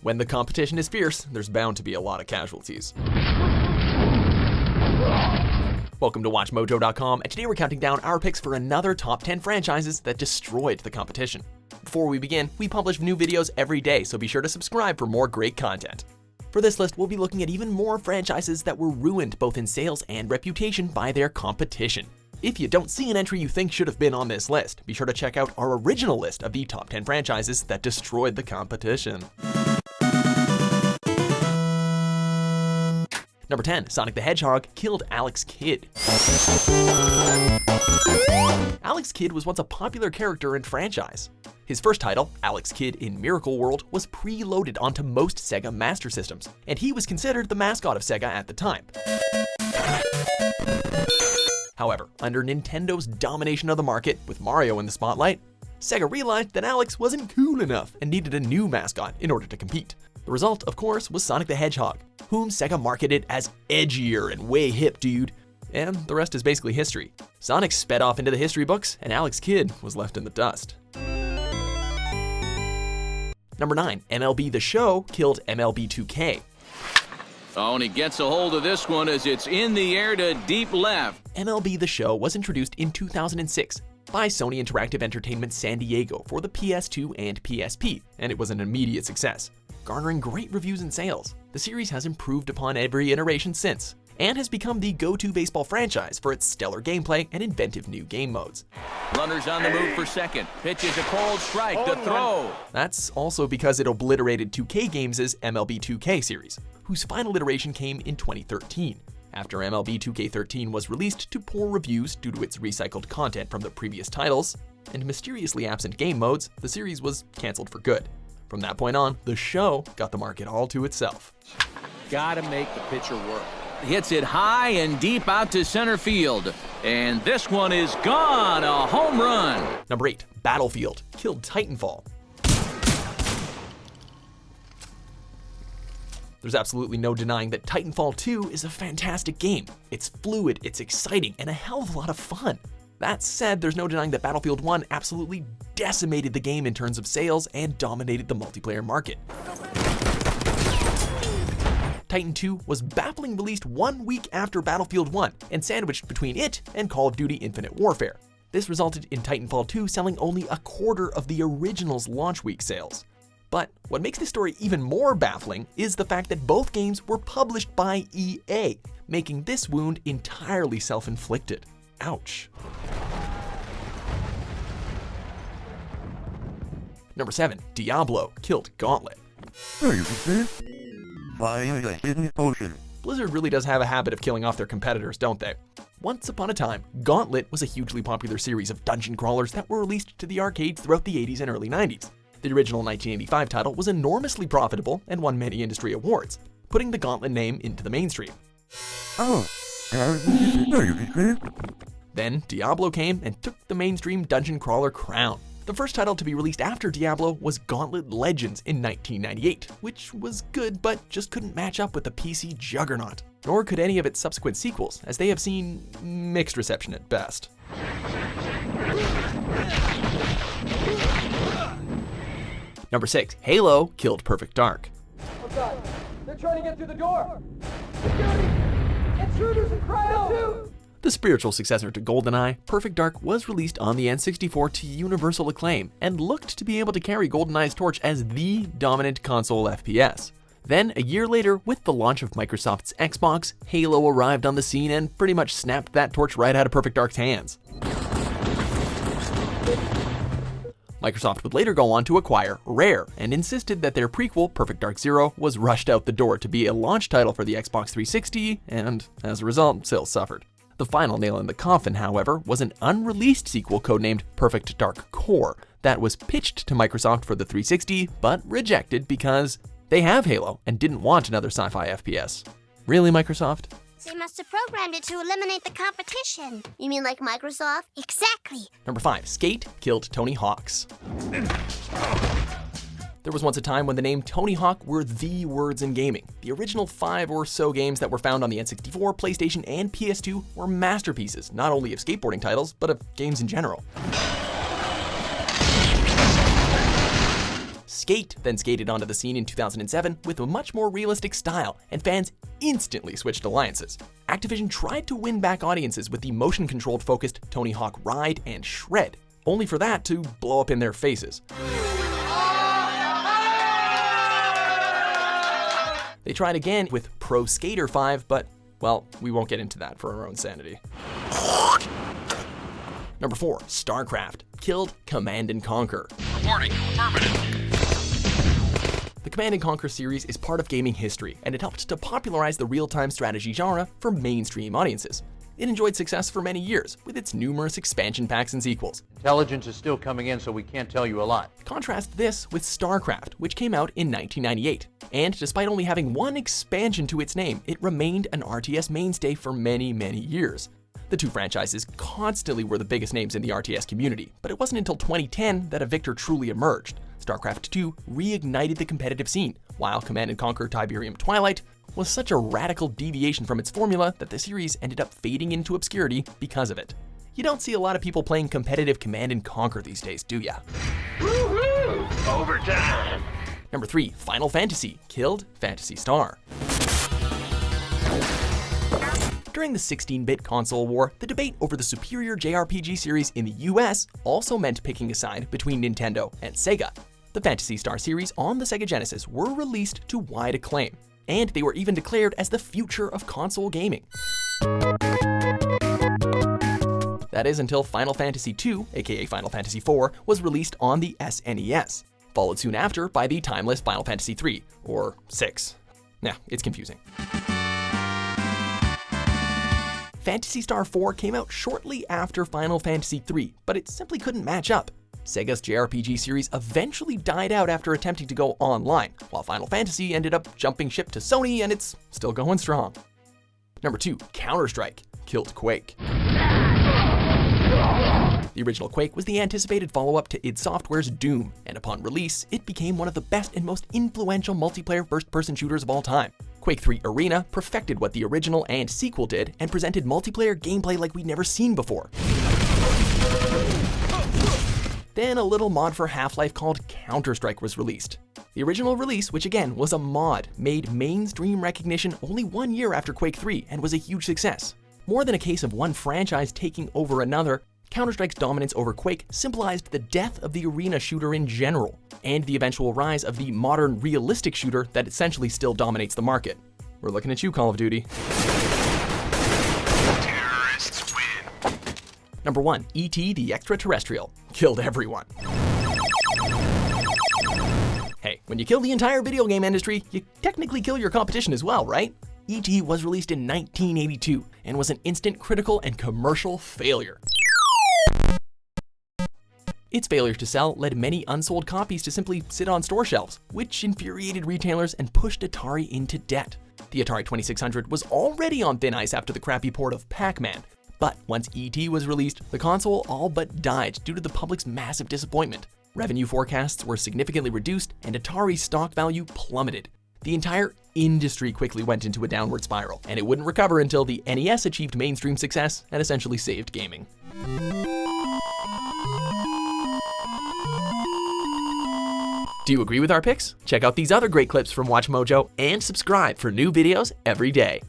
When the competition is fierce, there's bound to be a lot of casualties. Welcome to WatchMojo.com, and today we're counting down our picks for another top 10 franchises that destroyed the competition. Before we begin, we publish new videos every day, so be sure to subscribe for more great content. For this list, we'll be looking at even more franchises that were ruined both in sales and reputation by their competition. If you don't see an entry you think should have been on this list, be sure to check out our original list of the top 10 franchises that destroyed the competition. Number 10, Sonic the Hedgehog killed Alex Kidd. Alex Kidd was once a popular character in franchise. His first title, Alex Kidd in Miracle World, was preloaded onto most Sega Master Systems, and he was considered the mascot of Sega at the time. However, under Nintendo's domination of the market, with Mario in the spotlight, Sega realized that Alex wasn't cool enough and needed a new mascot in order to compete. The result, of course, was Sonic the Hedgehog, whom Sega marketed as edgier and way hip dude. And the rest is basically history. Sonic sped off into the history books, and Alex Kidd was left in the dust. Number 9, MLB The Show killed MLB 2K. Oh, and he gets a hold of this one as it's in the air to deep left. MLB The Show was introduced in 2006 by Sony Interactive Entertainment San Diego for the PS2 and PSP, and it was an immediate success, garnering great reviews and sales. The series has improved upon every iteration since, and has become the go-to baseball franchise for its stellar gameplay and inventive new game modes. Runners on the move for second. Pitches a cold strike to throw. That's also because it obliterated 2K Games' MLB 2K series, whose final iteration came in 2013. After MLB 2K13 was released to poor reviews due to its recycled content from the previous titles, and mysteriously absent game modes, the series was cancelled for good. From that point on, The Show got the market all to itself. Gotta make the pitcher work. Hits it high and deep out to center field. And this one is gone, a home run. Number 8, Battlefield killed Titanfall. There's absolutely no denying that Titanfall 2 is a fantastic game. It's fluid, it's exciting, and a hell of a lot of fun. That said, there's no denying that Battlefield 1 absolutely decimated the game in terms of sales and dominated the multiplayer market. Titan 2 was bafflingly released 1 week after Battlefield 1 and sandwiched between it and Call of Duty Infinite Warfare. This resulted in Titanfall 2 selling only a quarter of the original's launch week sales. But what makes this story even more baffling is the fact that both games were published by EA, making this wound entirely self-inflicted. Ouch. Number 7, Diablo killed Gauntlet. Blizzard really does have a habit of killing off their competitors, don't they? Once upon a time, Gauntlet was a hugely popular series of dungeon crawlers that were released to the arcades throughout the 80s and early 90s. The original 1985 title was enormously profitable and won many industry awards, putting the Gauntlet name into the mainstream. Then Diablo came and took the mainstream dungeon crawler crown. The first title to be released after Diablo was Gauntlet Legends in 1998, which was good but just couldn't match up with the PC juggernaut. Nor could any of its subsequent sequels, as they have seen mixed reception at best. Number 6, Halo killed Perfect Dark. Oh God, they're trying to get through the door! Security! Intruders and cryo! The spiritual successor to GoldenEye, Perfect Dark was released on the N64 to universal acclaim and looked to be able to carry GoldenEye's torch as the dominant console FPS. Then, a year later, with the launch of Microsoft's Xbox, Halo arrived on the scene and pretty much snapped that torch right out of Perfect Dark's hands. Microsoft would later go on to acquire Rare and insisted that their prequel, Perfect Dark Zero, was rushed out the door to be a launch title for the Xbox 360, and as a result, sales suffered. The final nail in the coffin, however, was an unreleased sequel codenamed Perfect Dark Core that was pitched to Microsoft for the 360, but rejected because they have Halo and didn't want another sci-fi FPS. Really, Microsoft? They must have programmed it to eliminate the competition. You mean like Microsoft? Exactly. Number 5, Skate killed Tony Hawk's. There was once a time when the name Tony Hawk were the words in gaming. The original 5 or so games that were found on the N64, PlayStation, and PS2 were masterpieces, not only of skateboarding titles, but of games in general. Skate then skated onto the scene in 2007 with a much more realistic style, and fans instantly switched alliances. Activision tried to win back audiences with the motion-controlled focused Tony Hawk Ride and Shred, only for that to blow up in their faces. They tried again with Pro Skater 5, but, well, we won't get into that for our own sanity. Number 4, StarCraft killed Command & Conquer. Reporting. Affirmative. The Command & Conquer series is part of gaming history, and it helped to popularize the real-time strategy genre for mainstream audiences. It enjoyed success for many years, with its numerous expansion packs and sequels. Intelligence is still coming in, so we can't tell you a lot. Contrast this with StarCraft, which came out in 1998. And despite only having one expansion to its name, it remained an RTS mainstay for many, many years. The two franchises constantly were the biggest names in the RTS community, but it wasn't until 2010 that a victor truly emerged. StarCraft 2 reignited the competitive scene, while Command & Conquer Tiberium Twilight was such a radical deviation from its formula that the series ended up fading into obscurity because of it. You don't see a lot of people playing competitive Command & Conquer these days, do ya? Woohoo! Overtime! Number 3, Final Fantasy killed Phantasy Star. During the 16-bit console war, the debate over the superior JRPG series in the US also meant picking a side between Nintendo and Sega. The Phantasy Star series on the Sega Genesis were released to wide acclaim, and they were even declared as the future of console gaming. That is until Final Fantasy II, aka Final Fantasy IV, was released on the SNES, followed soon after by the timeless Final Fantasy III, or 6. Nah, it's confusing. Phantasy Star 4 came out shortly after Final Fantasy III, but it simply couldn't match up. Sega's JRPG series eventually died out after attempting to go online, while Final Fantasy ended up jumping ship to Sony, and it's still going strong. Number 2, Counter-Strike killed Quake. The original Quake was the anticipated follow-up to id Software's Doom, and upon release, it became one of the best and most influential multiplayer first-person shooters of all time. Quake 3 Arena perfected what the original and sequel did and presented multiplayer gameplay like we'd never seen before. Then a little mod for Half-Life called Counter-Strike was released. The original release, which again was a mod, made mainstream recognition only 1 year after Quake 3 and was a huge success. More than a case of one franchise taking over another, Counter-Strike's dominance over Quake symbolized the death of the arena shooter in general, and the eventual rise of the modern realistic shooter that essentially still dominates the market. We're looking at you, Call of Duty. Terrorists win. Number 1, E.T. the Extraterrestrial killed everyone. Hey, when you kill the entire video game industry, you technically kill your competition as well, right? E.T. was released in 1982 and was an instant critical and commercial failure. Its failure to sell led many unsold copies to simply sit on store shelves, which infuriated retailers and pushed Atari into debt. The Atari 2600 was already on thin ice after the crappy port of Pac-Man, but once E.T. was released, the console all but died due to the public's massive disappointment. Revenue forecasts were significantly reduced and Atari's stock value plummeted. The entire industry quickly went into a downward spiral, and it wouldn't recover until the NES achieved mainstream success and essentially saved gaming. Do you agree with our picks? Check out these other great clips from WatchMojo and subscribe for new videos every day.